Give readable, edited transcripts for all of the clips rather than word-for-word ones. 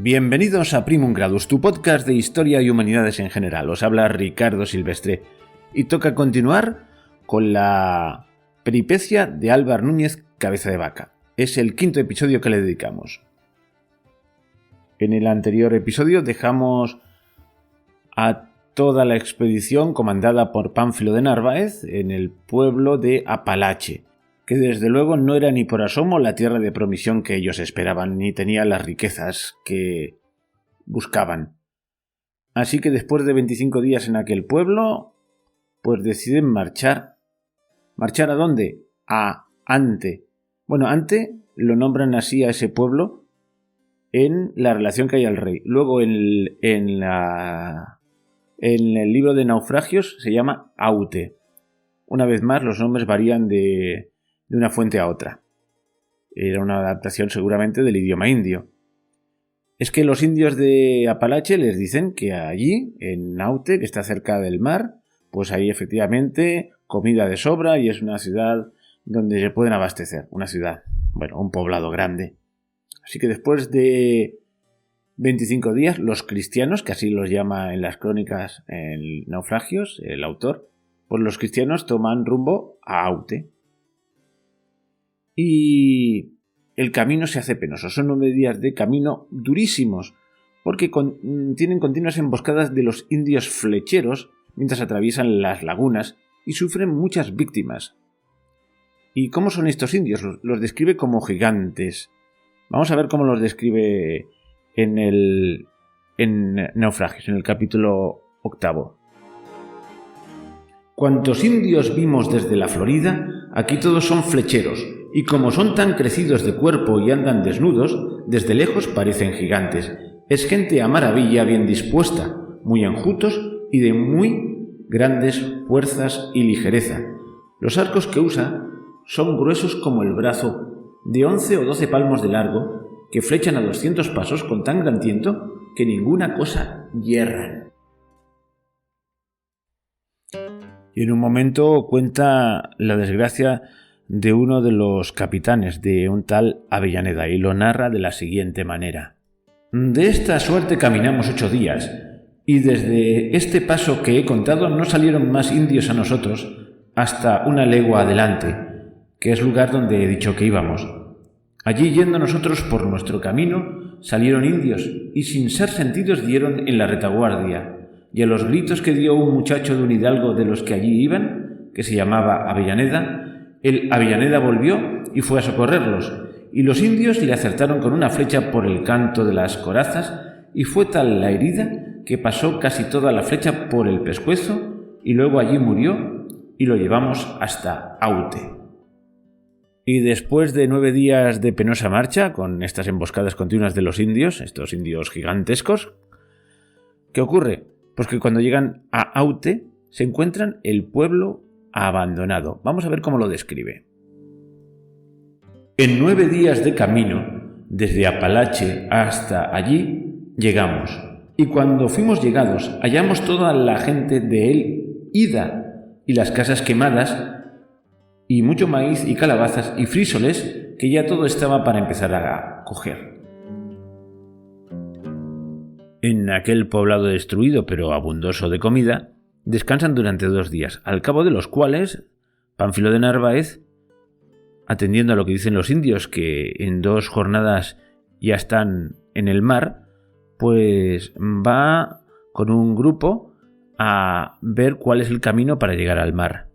Bienvenidos a Primum Gradus, tu podcast de historia y humanidades en general. Os habla Ricardo Silvestre y toca continuar con la peripecia de Álvar Núñez Cabeza de Vaca. Es el quinto episodio que le dedicamos. En el anterior episodio dejamos a toda la expedición comandada por Pánfilo de Narváez en el pueblo de Apalache, que desde luego no era ni por asomo la tierra de promisión que ellos esperaban, ni tenía las riquezas que buscaban. Así que después de 25 días en aquel pueblo, pues deciden marchar. ¿Marchar a dónde? A Ante. Bueno, Ante lo nombran así a ese pueblo en la relación que hay al rey. Luego en el libro de naufragios se llama Aute. Una vez más, los nombres varían de una fuente a otra. Era una adaptación seguramente del idioma indio. Es que los indios de Apalache les dicen que allí, en Naute, que está cerca del mar, pues hay efectivamente comida de sobra y es una ciudad donde se pueden abastecer. Una ciudad, bueno, un poblado grande. Así que después de 25 días, los cristianos, que así los llama en las crónicas en naufragios, el autor, pues los cristianos toman rumbo a Aute. Y el camino se hace penoso. Son 9 días de camino durísimos, porque tienen continuas emboscadas de los indios flecheros mientras atraviesan las lagunas y sufren muchas víctimas. ¿Y cómo son estos indios? Los describe como gigantes. Vamos a ver cómo los describe en Naufragios, en el capítulo 8. Cuantos indios vimos desde la Florida, aquí todos son flecheros, y como son tan crecidos de cuerpo y andan desnudos, desde lejos parecen gigantes. Es gente a maravilla bien dispuesta, muy enjutos y de muy grandes fuerzas y ligereza. Los arcos que usa son gruesos como el brazo, de 11 o 12 palmos de largo, que flechan a 200 pasos con tan gran tiento que ninguna cosa hierran. Y en un momento cuenta la desgracia de uno de los capitanes, de un tal Avellaneda, y lo narra de la siguiente manera. De esta suerte caminamos 8 días, y desde este paso que he contado no salieron más indios a nosotros hasta una legua adelante, que es lugar donde he dicho que íbamos. Allí, yendo nosotros por nuestro camino, salieron indios, y sin ser sentidos dieron en la retaguardia, y a los gritos que dio un muchacho de un hidalgo de los que allí iban, que se llamaba Avellaneda, el Avellaneda volvió y fue a socorrerlos, y los indios le acertaron con una flecha por el canto de las corazas, y fue tal la herida que pasó casi toda la flecha por el pescuezo, y luego allí murió, y lo llevamos hasta Aute. Y después de 9 días de penosa marcha, con estas emboscadas continuas de los indios, estos indios gigantescos, ¿qué ocurre? Pues que cuando llegan a Aute se encuentran el pueblo abandonado. Vamos a ver cómo lo describe. En 9 días de camino, desde Apalache hasta allí, llegamos. Y cuando fuimos llegados, hallamos toda la gente de él ida y las casas quemadas y mucho maíz y calabazas y frísoles, que ya todo estaba para empezar a coger. En aquel poblado destruido pero abundoso de comida, descansan durante 2 días, al cabo de los cuales Pánfilo de Narváez, atendiendo a lo que dicen los indios, que en 2 jornadas ya están en el mar, pues va con un grupo a ver cuál es el camino para llegar al mar.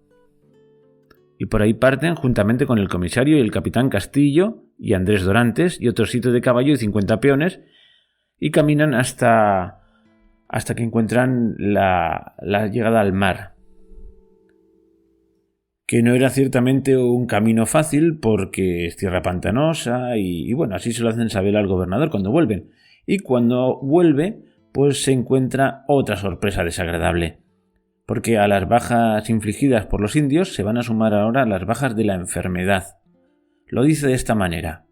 Y por ahí parten juntamente con el comisario y el capitán Castillo y Andrés Dorantes y otro sitio de caballo y 50 peones, y caminan hasta que encuentran la llegada al mar. Que no era ciertamente un camino fácil porque es tierra pantanosa y bueno, así se lo hacen saber al gobernador cuando vuelven. Y cuando vuelve, pues se encuentra otra sorpresa desagradable. Porque a las bajas infligidas por los indios se van a sumar ahora las bajas de la enfermedad. Lo dice de esta manera.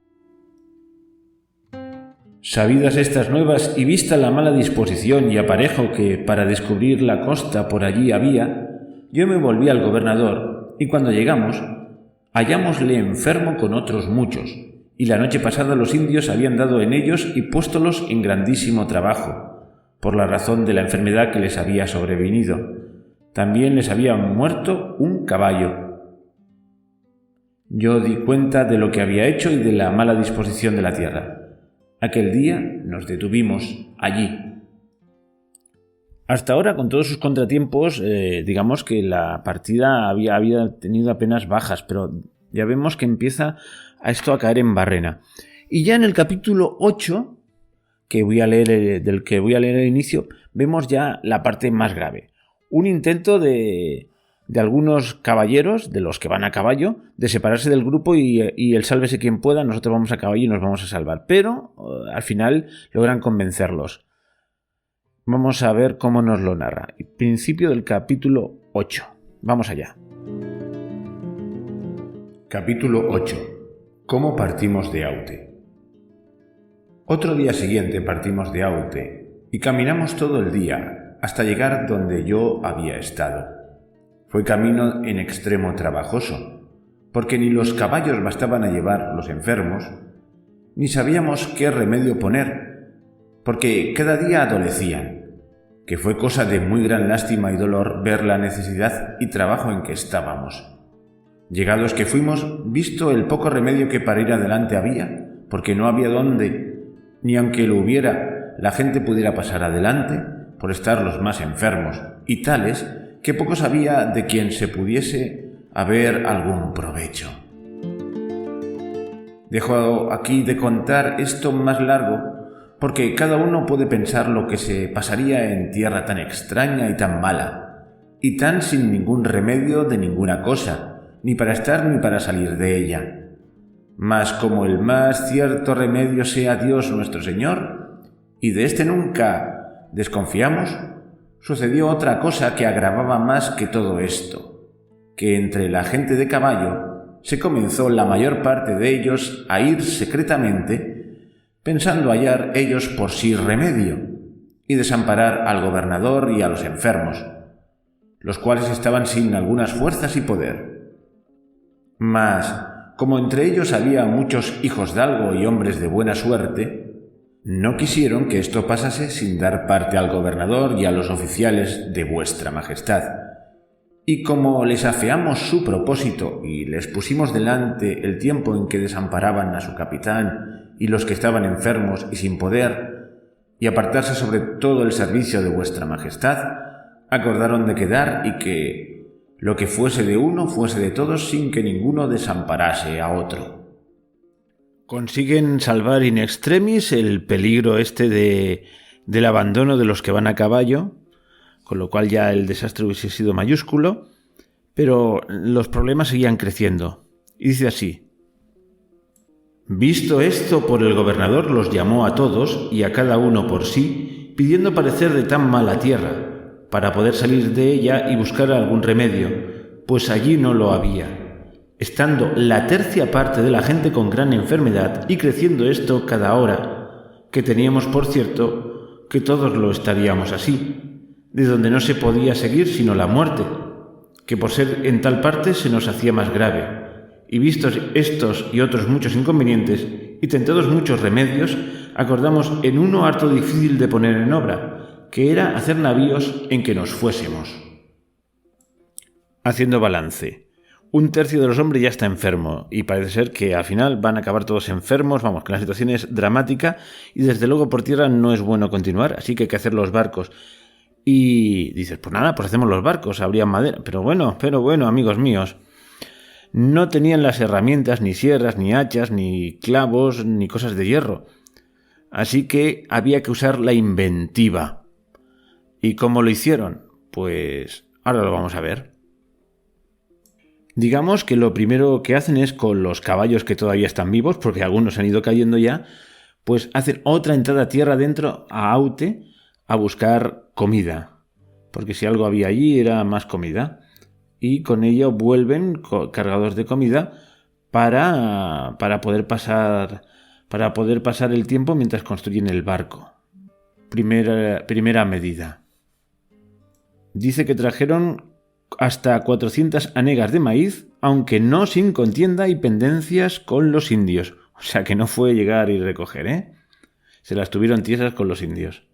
Sabidas estas nuevas y vista la mala disposición y aparejo que para descubrir la costa por allí había, yo me volví al gobernador y cuando llegamos hallámosle enfermo con otros muchos y la noche pasada los indios habían dado en ellos y puéstolos en grandísimo trabajo, por la razón de la enfermedad que les había sobrevenido. También les había muerto un caballo. Yo di cuenta de lo que había hecho y de la mala disposición de la tierra. Aquel día nos detuvimos allí. Hasta ahora, con todos sus contratiempos, digamos que la partida había tenido apenas bajas, pero ya vemos que empieza a esto a caer en barrena. Y ya en el capítulo 8, del que voy a leer el inicio, vemos ya la parte más grave. Un intento de algunos caballeros, de los que van a caballo, de separarse del grupo y el sálvese quien pueda, nosotros vamos a caballo y nos vamos a salvar. Pero al final logran convencerlos. Vamos a ver cómo nos lo narra. Principio del capítulo 8. Vamos allá. Capítulo 8. ¿Cómo partimos de Aute? Otro día siguiente partimos de Aute y caminamos todo el día hasta llegar donde yo había estado. Fue camino en extremo trabajoso, porque ni los caballos bastaban a llevar los enfermos, ni sabíamos qué remedio poner, porque cada día adolecían, que fue cosa de muy gran lástima y dolor ver la necesidad y trabajo en que estábamos. Llegados que fuimos, visto el poco remedio que para ir adelante había, porque no había dónde, ni aunque lo hubiera, la gente pudiera pasar adelante, por estar los más enfermos, y tales, que pocos había de quien se pudiese haber algún provecho. Dejo aquí de contar esto más largo, porque cada uno puede pensar lo que se pasaría en tierra tan extraña y tan mala, y tan sin ningún remedio de ninguna cosa, ni para estar ni para salir de ella. Mas como el más cierto remedio sea Dios nuestro Señor, y de éste nunca desconfiamos, sucedió otra cosa que agravaba más que todo esto, que entre la gente de caballo se comenzó la mayor parte de ellos a ir secretamente, pensando hallar ellos por sí remedio, y desamparar al gobernador y a los enfermos, los cuales estaban sin algunas fuerzas y poder. Mas, como entre ellos había muchos hijos de algo y hombres de buena suerte, no quisieron que esto pasase sin dar parte al gobernador y a los oficiales de vuestra majestad. Y como les afeamos su propósito y les pusimos delante el tiempo en que desamparaban a su capitán y los que estaban enfermos y sin poder, y apartarse sobre todo el servicio de vuestra majestad, acordaron de quedar y que lo que fuese de uno fuese de todos sin que ninguno desamparase a otro. Consiguen salvar in extremis el peligro del abandono de los que van a caballo, con lo cual ya el desastre hubiese sido mayúsculo, pero los problemas seguían creciendo. Y dice así: visto esto por el gobernador los llamó a todos y a cada uno por sí, pidiendo parecer de tan mala tierra, para poder salir de ella y buscar algún remedio, pues allí no lo había, estando la tercia parte de la gente con gran enfermedad y creciendo esto cada hora, que teníamos por cierto que todos lo estaríamos así, de donde no se podía seguir sino la muerte, que por ser en tal parte se nos hacía más grave, y vistos estos y otros muchos inconvenientes, y tentados muchos remedios, acordamos en uno harto difícil de poner en obra, que era hacer navíos en que nos fuésemos. Haciendo balance. Un tercio de los hombres ya está enfermo y parece ser que al final van a acabar todos enfermos, vamos, que la situación es dramática y desde luego por tierra no es bueno continuar, así que hay que hacer los barcos. Y dices, pues nada, pues hacemos los barcos, habría madera, pero bueno, amigos míos, no tenían las herramientas, ni sierras, ni hachas, ni clavos, ni cosas de hierro, así que había que usar la inventiva. ¿Y cómo lo hicieron? Pues ahora lo vamos a ver. Digamos que lo primero que hacen es con los caballos que todavía están vivos, porque algunos han ido cayendo ya, pues hacen otra entrada tierra adentro a Aute a buscar comida, porque si algo había allí era más comida, y con ello vuelven cargados de comida para poder pasar el tiempo mientras construyen el barco. Primera medida. Dice que trajeron hasta 400 hanegas de maíz, aunque no sin contienda y pendencias con los indios. O sea que no fue llegar y recoger, ¿eh? Se las tuvieron tiesas con los indios.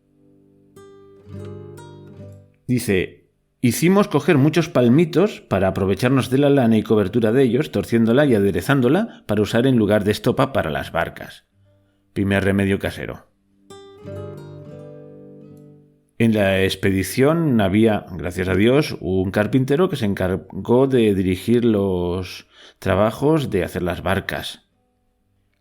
Dice, hicimos coger muchos palmitos para aprovecharnos de la lana y cobertura de ellos, torciéndola y aderezándola para usar en lugar de estopa para las barcas. Primer remedio casero. En la expedición había, gracias a Dios, un carpintero que se encargó de dirigir los trabajos de hacer las barcas.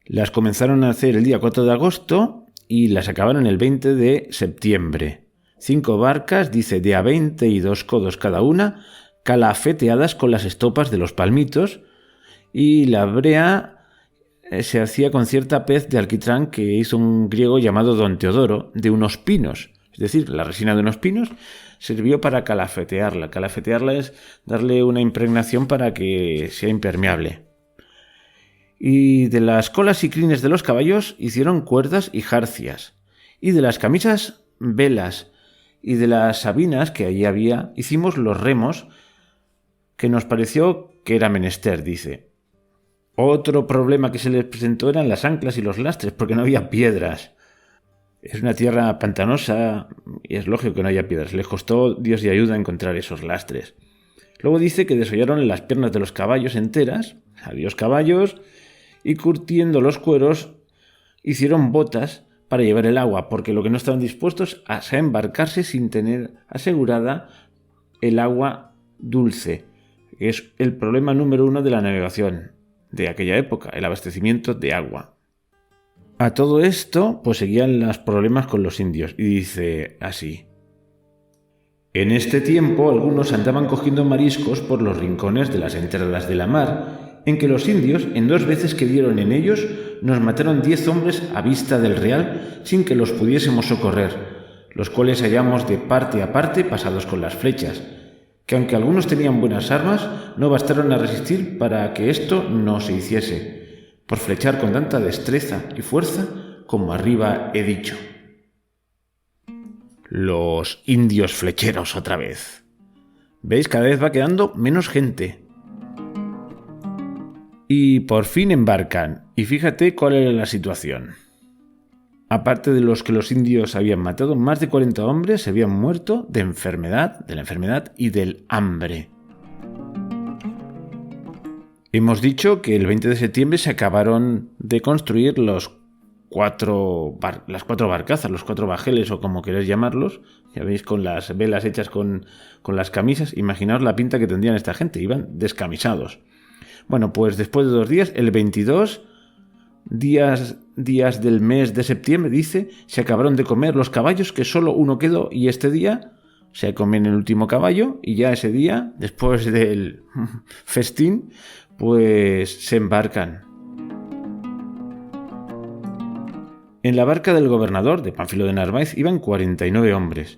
Las comenzaron a hacer el día 4 de agosto y las acabaron el 20 de septiembre. 5 barcas, dice, de a 22 codos cada una, calafeteadas con las estopas de los palmitos, y la brea se hacía con cierta pez de alquitrán que hizo un griego llamado Don Teodoro, de unos pinos. Es decir, la resina de unos pinos sirvió para calafetearla. Calafetearla es darle una impregnación para que sea impermeable. Y de las colas y crines de los caballos hicieron cuerdas y jarcias. Y de las camisas, velas. Y de las sabinas que allí había, hicimos los remos, que nos pareció que era menester, dice. Otro problema que se les presentó eran las anclas y los lastres, porque no había piedras. Es una tierra pantanosa y es lógico que no haya piedras. Les costó Dios y ayuda encontrar esos lastres. Luego dice que desollaron las piernas de los caballos enteras, adiós caballos, y curtiendo los cueros hicieron botas para llevar el agua, porque lo que no estaban dispuestos a embarcarse sin tener asegurada el agua dulce, que es el problema número 1 de la navegación de aquella época, el abastecimiento de agua. A todo esto, pues seguían los problemas con los indios, y dice así. En este tiempo algunos andaban cogiendo mariscos por los rincones de las entradas de la mar, en que los indios, en 2 veces que dieron en ellos, nos mataron 10 hombres a vista del real sin que los pudiésemos socorrer, los cuales hallamos de parte a parte pasados con las flechas, que aunque algunos tenían buenas armas, no bastaron a resistir para que esto no se hiciese, por flechar con tanta destreza y fuerza como arriba he dicho. Los indios flecheros otra vez. ¿Veis? Cada vez va quedando menos gente. Y por fin embarcan. Y fíjate cuál era la situación. Aparte de los que los indios habían matado, más de 40 hombres se habían muerto de la enfermedad y del hambre. Hemos dicho que el 20 de septiembre se acabaron de construir las 4 barcazas, los 4 bajeles o como queréis llamarlos. Ya veis, con las velas hechas con las camisas. Imaginaos la pinta que tendrían esta gente, iban descamisados. Bueno, pues después de 2 días, el 22, días del mes de septiembre, dice, se acabaron de comer los caballos, que solo uno quedó, y este día se comen el último caballo, y ya ese día, después del festín, pues se embarcan. En la barca del gobernador de Pánfilo de Narváez iban 49 hombres.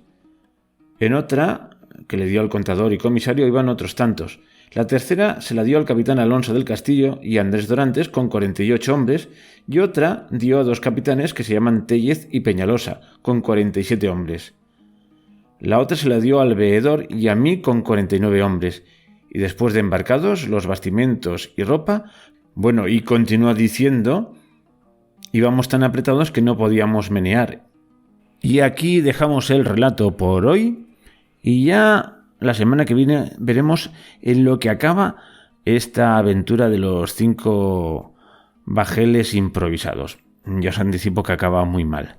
En otra, que le dio al contador y comisario, iban otros tantos. La tercera se la dio al capitán Alonso del Castillo y Andrés Dorantes con 48 hombres, y otra dio a 2 capitanes que se llaman Téllez y Peñalosa con 47 hombres. La otra se la dio al veedor y a mí con 49 hombres, y después de embarcados los bastimentos y ropa, bueno, y continúa diciendo, íbamos tan apretados que no podíamos menear. Y aquí dejamos el relato por hoy, y ya la semana que viene veremos en lo que acaba esta aventura de los 5 bajeles improvisados. Ya os anticipo que acaba muy mal.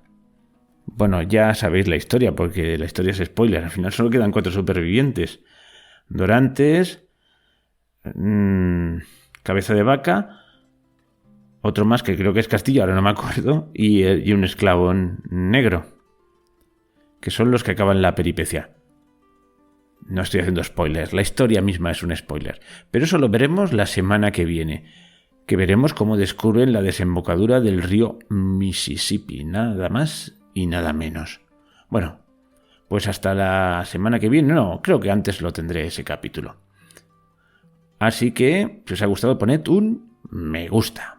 Bueno, ya sabéis la historia, porque la historia es spoiler. Al final solo quedan 4 supervivientes. Dorantes, Cabeza de Vaca, otro más que creo que es Castillo, ahora no me acuerdo, y un esclavo negro, que son los que acaban la peripecia. No estoy haciendo spoilers, la historia misma es un spoiler. Pero eso lo veremos la semana que viene, que veremos cómo descubren la desembocadura del río Mississippi, nada más y nada menos. Bueno, pues hasta la semana que viene, no, creo que antes lo tendré ese capítulo. Así que, si os ha gustado, poned un me gusta.